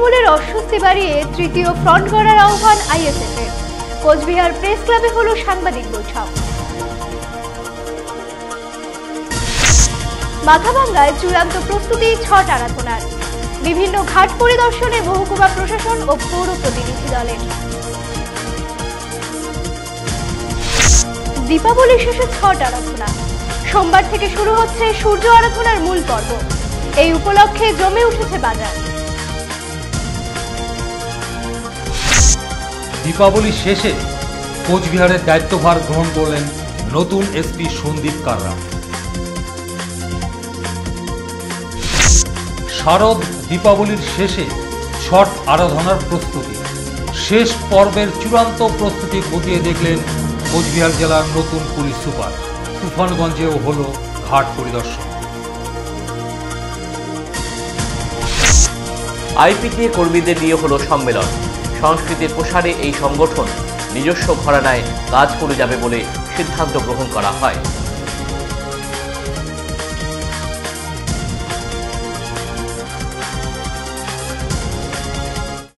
তৃণমূলের অস্বস্তি বাড়িয়ে তৃতীয় ফ্রন্ট গড়ার আহ্বান আইএসএফের। কোচবিহার প্রেস ক্লাবে হলো সাংবাদিক বৈঠক। মাথাভাঙ্গায় চূড়ান্ত প্রস্তুতি ছট আরাধনার। বিভিন্ন ঘাট পরিদর্শনে মহকুমা প্রশাসন ও পৌর প্রতিনিধি দলের। দীপাবলি শেষে ছট আরাধনা। সোমবার থেকে শুরু হচ্ছে সূর্য আরাধনার মূল পর্ব। এই উপলক্ষে জমে উঠেছে বাজার। দীপাবলি শেষে কোচবিহারের দায়িত্বভার গ্রহণ করলেন নতুন এসপি সন্দীপ কাররা। শারদ দীপাবলির শেষে ছট আরাধনার প্রস্তুতি। শেষ পর্বের চূড়ান্ত প্রস্তুতি খতিয়ে দেখলেন কোচবিহার জেলার নতুন পুলিশ সুপার। তুফানগঞ্জেও হলো ঘাট পরিদর্শন। আইপিটিএ কর্মীদের নিয়ে হলো সম্মেলন। সংস্কৃতির প্রসারে এই সংগঠন নিজস্ব ঘরানায় কাজ করে যাবে বলে সিদ্ধান্ত গ্রহণ করা হয়।